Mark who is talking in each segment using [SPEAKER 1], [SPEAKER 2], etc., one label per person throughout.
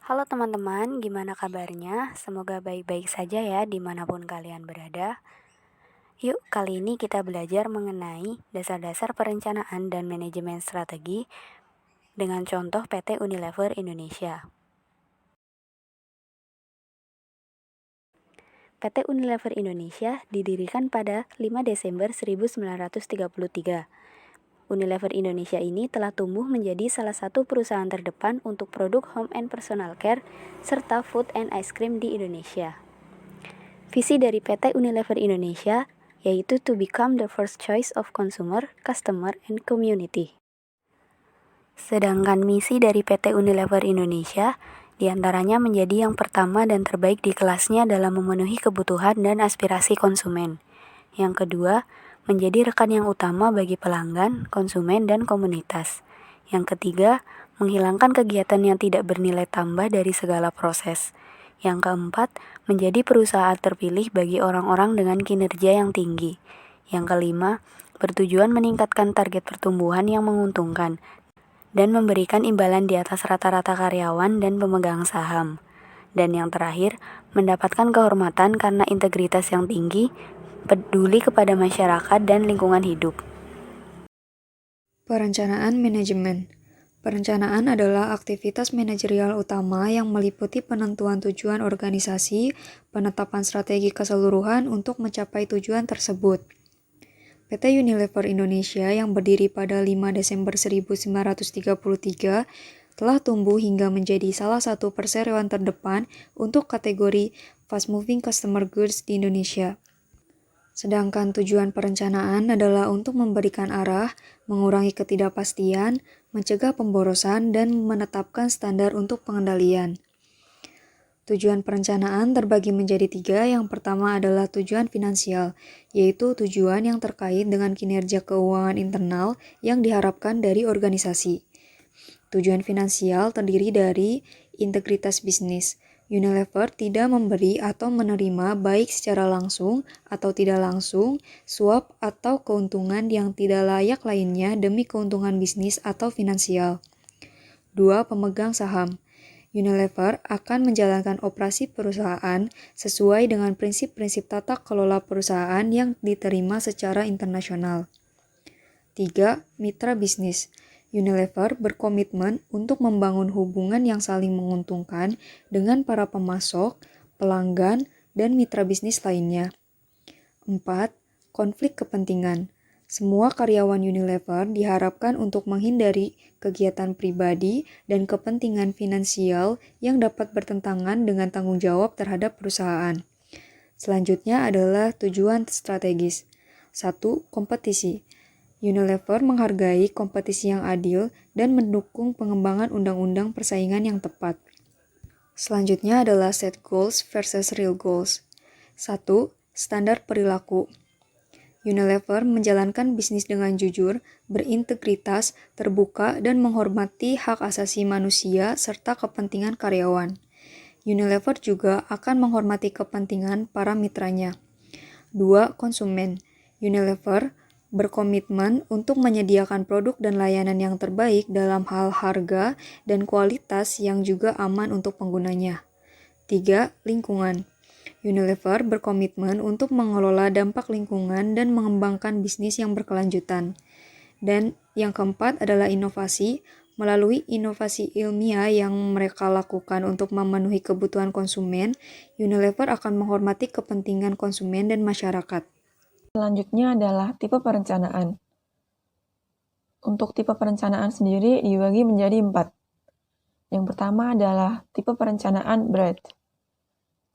[SPEAKER 1] Halo teman-teman, gimana kabarnya? Semoga baik-baik saja ya dimanapun kalian berada. Yuk, kali ini kita belajar mengenai dasar-dasar perencanaan dan manajemen strategi dengan contoh PT Unilever Indonesia. PT Unilever Indonesia didirikan pada 5 Desember 1933. Unilever Indonesia ini telah tumbuh menjadi salah satu perusahaan terdepan untuk produk home and personal care serta food and ice cream di Indonesia. Visi dari PT Unilever Indonesia yaitu to become the first choice of consumer, customer, and community. Sedangkan misi dari PT Unilever Indonesia diantaranya menjadi yang pertama dan terbaik di kelasnya dalam memenuhi kebutuhan dan aspirasi konsumen. Yang kedua, menjadi rekan yang utama bagi pelanggan, konsumen, dan komunitas. Yang ketiga, menghilangkan kegiatan yang tidak bernilai tambah dari segala proses. Yang keempat, menjadi perusahaan terpilih bagi orang-orang dengan kinerja yang tinggi. Yang kelima, bertujuan meningkatkan target pertumbuhan yang menguntungkan dan memberikan imbalan di atas rata-rata karyawan dan pemegang saham. Dan yang terakhir, mendapatkan kehormatan karena integritas yang tinggi, peduli kepada masyarakat dan lingkungan hidup.
[SPEAKER 2] Perencanaan manajemen. Perencanaan adalah aktivitas manajerial utama yang meliputi penentuan tujuan organisasi, penetapan strategi keseluruhan untuk mencapai tujuan tersebut. PT Unilever Indonesia yang berdiri pada 5 Desember 1933 telah tumbuh hingga menjadi salah satu perseroan terdepan untuk kategori fast-moving consumer goods di Indonesia. Sedangkan tujuan perencanaan adalah untuk memberikan arah, mengurangi ketidakpastian, mencegah pemborosan, dan menetapkan standar untuk pengendalian. Tujuan perencanaan terbagi menjadi 3. Yang pertama adalah tujuan finansial, yaitu tujuan yang terkait dengan kinerja keuangan internal yang diharapkan dari organisasi. Tujuan finansial terdiri dari integritas bisnis. Unilever tidak memberi atau menerima baik secara langsung atau tidak langsung suap atau keuntungan yang tidak layak lainnya demi keuntungan bisnis atau finansial. 2. Pemegang saham. Unilever akan menjalankan operasi perusahaan sesuai dengan prinsip-prinsip tata kelola perusahaan yang diterima secara internasional. 3. Mitra bisnis. Unilever berkomitmen untuk membangun hubungan yang saling menguntungkan dengan para pemasok, pelanggan, dan mitra bisnis lainnya. 4. Konflik kepentingan. Semua karyawan Unilever diharapkan untuk menghindari kegiatan pribadi dan kepentingan finansial yang dapat bertentangan dengan tanggung jawab terhadap perusahaan. Selanjutnya adalah tujuan strategis. 1. Kompetisi. Unilever menghargai kompetisi yang adil dan mendukung pengembangan undang-undang persaingan yang tepat. Selanjutnya adalah set goals versus real goals. 1. Standar perilaku. Unilever menjalankan bisnis dengan jujur, berintegritas, terbuka, dan menghormati hak asasi manusia serta kepentingan karyawan. Unilever juga akan menghormati kepentingan para mitranya. 2. Konsumen. Unilever berkomitmen untuk menyediakan produk dan layanan yang terbaik dalam hal harga dan kualitas yang juga aman untuk penggunanya. 3. Lingkungan. Unilever berkomitmen untuk mengelola dampak lingkungan dan mengembangkan bisnis yang berkelanjutan. Dan yang keempat adalah inovasi. Melalui inovasi ilmiah yang mereka lakukan untuk memenuhi kebutuhan konsumen, Unilever akan menghormati kepentingan konsumen dan masyarakat.
[SPEAKER 3] Selanjutnya adalah tipe perencanaan. Untuk tipe perencanaan sendiri dibagi menjadi 4. Yang pertama adalah tipe perencanaan BREAD.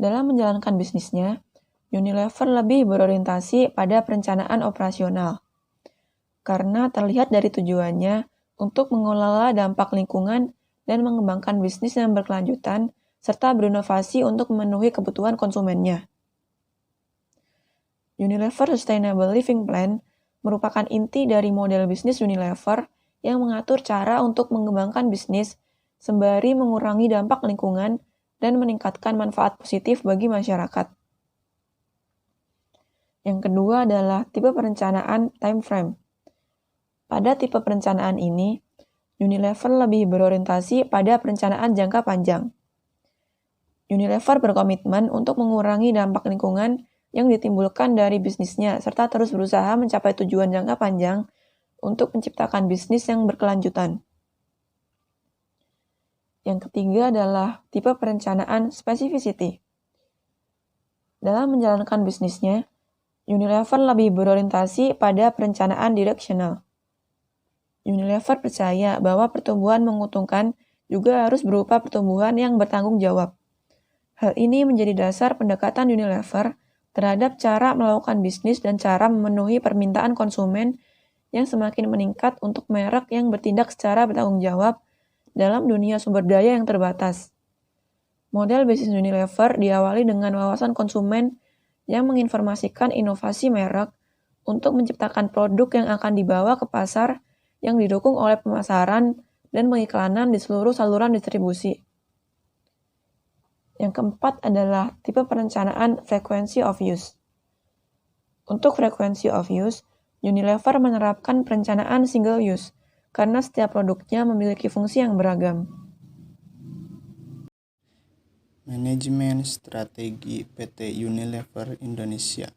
[SPEAKER 3] Dalam menjalankan bisnisnya, Unilever lebih berorientasi pada perencanaan operasional. Karena terlihat dari tujuannya untuk mengelola dampak lingkungan dan mengembangkan bisnis yang berkelanjutan, serta berinovasi untuk memenuhi kebutuhan konsumennya. Unilever Sustainable Living Plan merupakan inti dari model bisnis Unilever yang mengatur cara untuk mengembangkan bisnis sembari mengurangi dampak lingkungan dan meningkatkan manfaat positif bagi masyarakat. Yang kedua adalah tipe perencanaan time frame. Pada tipe perencanaan ini, Unilever lebih berorientasi pada perencanaan jangka panjang. Unilever berkomitmen untuk mengurangi dampak lingkungan yang ditimbulkan dari bisnisnya, serta terus berusaha mencapai tujuan jangka panjang untuk menciptakan bisnis yang berkelanjutan. Yang ketiga adalah tipe perencanaan specificity. Dalam menjalankan bisnisnya, Unilever lebih berorientasi pada perencanaan directional. Unilever percaya bahwa pertumbuhan menguntungkan juga harus berupa pertumbuhan yang bertanggung jawab. Hal ini menjadi dasar pendekatan Unilever terhadap cara melakukan bisnis dan cara memenuhi permintaan konsumen yang semakin meningkat untuk merek yang bertindak secara bertanggung jawab dalam dunia sumber daya yang terbatas. Model bisnis Unilever diawali dengan wawasan konsumen yang menginformasikan inovasi merek untuk menciptakan produk yang akan dibawa ke pasar yang didukung oleh pemasaran dan pengiklanan di seluruh saluran distribusi. Yang keempat adalah tipe perencanaan frequency of use. Untuk frequency of use, Unilever menerapkan perencanaan single use karena setiap produknya memiliki fungsi yang beragam.
[SPEAKER 4] Manajemen strategi PT Unilever Indonesia.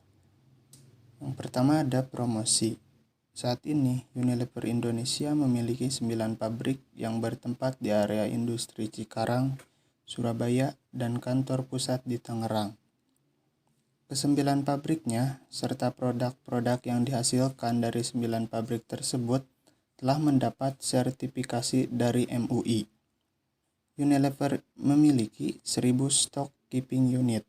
[SPEAKER 4] Yang pertama ada promosi. Saat ini, Unilever Indonesia memiliki 9 pabrik yang bertempat di area industri Cikarang, Surabaya, dan kantor pusat di Tangerang. Kesembilan pabriknya, serta produk-produk yang dihasilkan dari 9 pabrik tersebut telah mendapat sertifikasi dari MUI. Unilever memiliki 1.000 stock keeping unit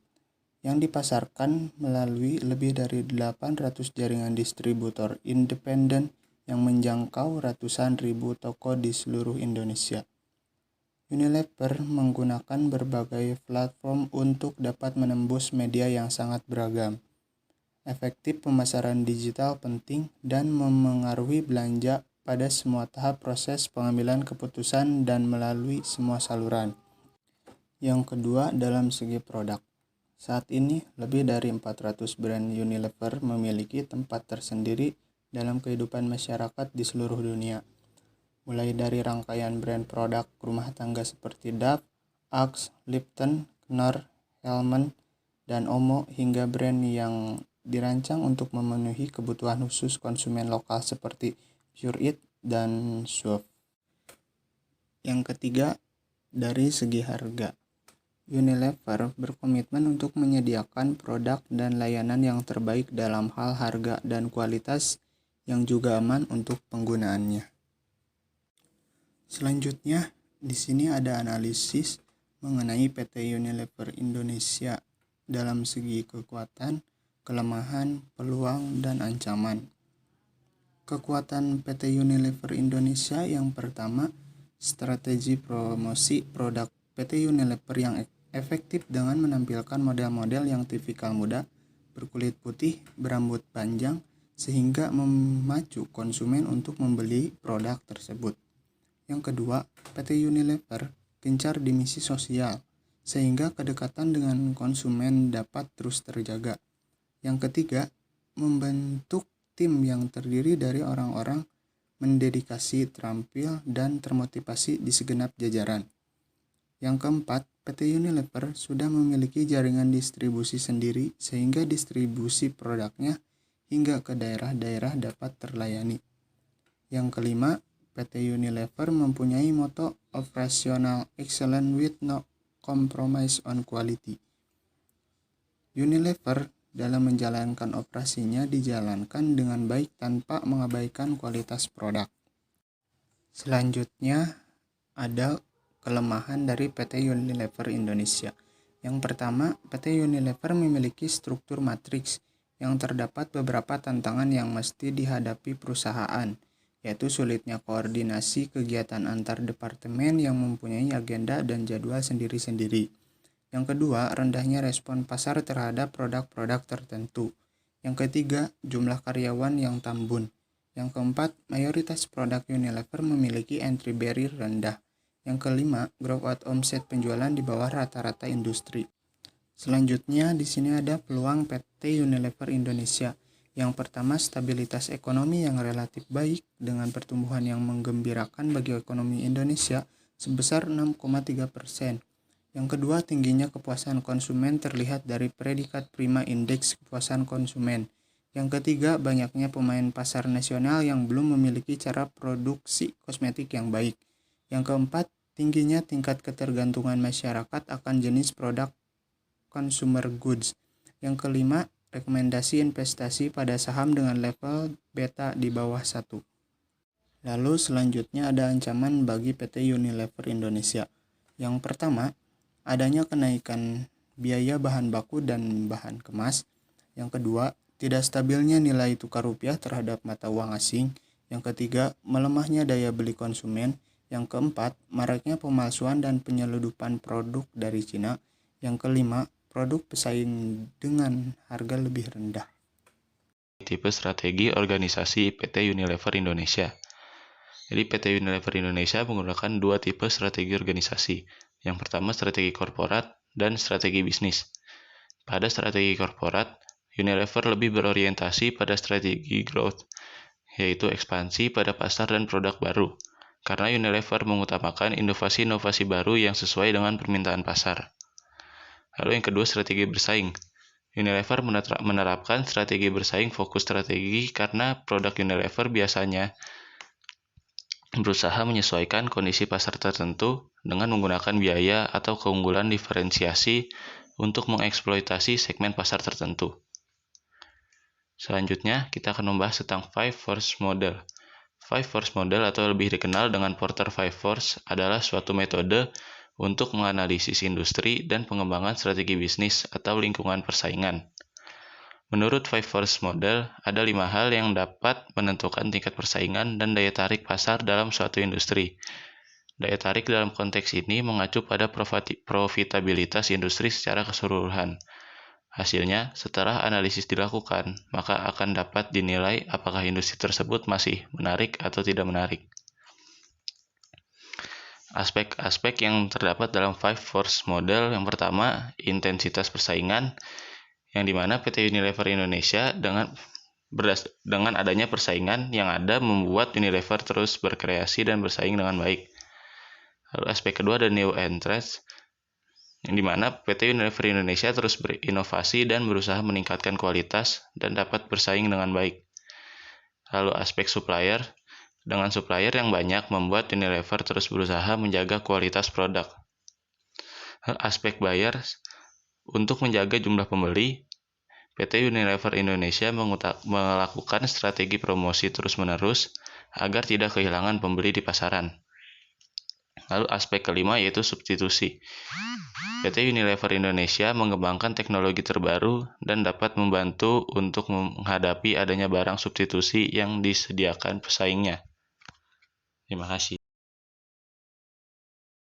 [SPEAKER 4] yang dipasarkan melalui lebih dari 800 jaringan distributor independen yang menjangkau ratusan ribu toko di seluruh Indonesia. Unilever menggunakan berbagai platform untuk dapat menembus media yang sangat beragam. Efektif pemasaran digital penting dan memengaruhi belanja pada semua tahap proses pengambilan keputusan dan melalui semua saluran. Yang kedua, dalam segi produk. Saat ini, lebih dari 400 brand Unilever memiliki tempat tersendiri dalam kehidupan masyarakat di seluruh dunia. Mulai dari rangkaian brand produk rumah tangga seperti Dove, Axe, Lipton, Knorr, Hellmann's, dan Omo, hingga brand yang dirancang untuk memenuhi kebutuhan khusus konsumen lokal seperti Pure Eat dan Swerve. Yang ketiga, dari segi harga. Unilever berkomitmen untuk menyediakan produk dan layanan yang terbaik dalam hal harga dan kualitas yang juga aman untuk penggunaannya. Selanjutnya, di sini ada analisis mengenai PT Unilever Indonesia dalam segi kekuatan, kelemahan, peluang, dan ancaman. Kekuatan PT Unilever Indonesia yang pertama, strategi promosi produk PT Unilever yang efektif dengan menampilkan model-model yang tipikal muda, berkulit putih, berambut panjang, sehingga memacu konsumen untuk membeli produk tersebut. Yang kedua, PT Unilever gencar di misi sosial, sehingga kedekatan dengan konsumen dapat terus terjaga. Yang ketiga, membentuk tim yang terdiri dari orang-orang mendedikasi, terampil, dan termotivasi di segenap jajaran. Yang keempat, PT Unilever sudah memiliki jaringan distribusi sendiri sehingga distribusi produknya hingga ke daerah-daerah dapat terlayani. Yang kelima, PT Unilever mempunyai moto Operational Excellence with no compromise on quality. Unilever dalam menjalankan operasinya dijalankan dengan baik tanpa mengabaikan kualitas produk. Selanjutnya ada kelemahan dari PT Unilever Indonesia. Yang pertama, PT Unilever memiliki struktur matriks yang terdapat beberapa tantangan yang mesti dihadapi perusahaan, yaitu sulitnya koordinasi kegiatan antar departemen yang mempunyai agenda dan jadwal sendiri-sendiri. Yang kedua, rendahnya respon pasar terhadap produk-produk tertentu. Yang ketiga, jumlah karyawan yang tambun. Yang keempat, mayoritas produk Unilever memiliki entry barrier rendah. Yang kelima, growth omset penjualan di bawah rata-rata industri. Selanjutnya, di sini ada peluang PT Unilever Indonesia. Yang pertama, stabilitas ekonomi yang relatif baik dengan pertumbuhan yang menggembirakan bagi ekonomi Indonesia sebesar 6,3%. Yang kedua, tingginya kepuasan konsumen terlihat dari predikat prima indeks kepuasan konsumen. Yang ketiga, banyaknya pemain pasar nasional yang belum memiliki cara produksi kosmetik yang baik. Yang keempat, tingginya tingkat ketergantungan masyarakat akan jenis produk consumer goods. Yang kelima, rekomendasi investasi pada saham dengan level beta di bawah 1. Lalu selanjutnya ada ancaman bagi PT Unilever Indonesia. Yang pertama, adanya kenaikan biaya bahan baku dan bahan kemas. Yang kedua, tidak stabilnya nilai tukar rupiah terhadap mata uang asing. Yang ketiga, melemahnya daya beli konsumen. Yang keempat, maraknya pemalsuan dan penyeludupan produk dari Cina. Yang kelima, produk pesaing dengan harga lebih rendah.
[SPEAKER 5] Tipe strategi organisasi PT Unilever Indonesia. Jadi PT Unilever Indonesia menggunakan dua tipe strategi organisasi. Yang pertama strategi korporat dan strategi bisnis. Pada strategi korporat, Unilever lebih berorientasi pada strategi growth, yaitu ekspansi pada pasar dan produk baru. Karena Unilever mengutamakan inovasi-inovasi baru yang sesuai dengan permintaan pasar. Lalu yang kedua, strategi bersaing. Unilever menerapkan strategi bersaing fokus strategi karena produk Unilever biasanya berusaha menyesuaikan kondisi pasar tertentu dengan menggunakan biaya atau keunggulan diferensiasi untuk mengeksploitasi segmen pasar tertentu. Selanjutnya, kita akan membahas tentang 5 Force Model. 5 Force Model atau lebih dikenal dengan Porter 5 Force adalah suatu metode untuk menganalisis industri dan pengembangan strategi bisnis atau lingkungan persaingan. Menurut 5 Force Model, ada 5 hal yang dapat menentukan tingkat persaingan dan daya tarik pasar dalam suatu industri. Daya tarik dalam konteks ini mengacu pada profitabilitas industri secara keseluruhan. Hasilnya, setelah analisis dilakukan, maka akan dapat dinilai apakah industri tersebut masih menarik atau tidak menarik. Aspek-aspek yang terdapat dalam 5 Force Model yang pertama, intensitas persaingan, yang dimana PT Unilever Indonesia dengan adanya persaingan yang ada membuat Unilever terus berkreasi dan bersaing dengan baik. Lalu aspek kedua ada new entrants, yang dimana PT Unilever Indonesia terus berinovasi dan berusaha meningkatkan kualitas dan dapat bersaing dengan baik. Lalu aspek supplier, dengan supplier yang banyak membuat Unilever terus berusaha menjaga kualitas produk. Aspek buyer, untuk menjaga jumlah pembeli, PT Unilever Indonesia melakukan strategi promosi terus-menerus agar tidak kehilangan pembeli di pasaran. Lalu aspek kelima yaitu substitusi. PT Unilever Indonesia mengembangkan teknologi terbaru dan dapat membantu untuk menghadapi adanya barang substitusi yang disediakan pesaingnya. Terima kasih.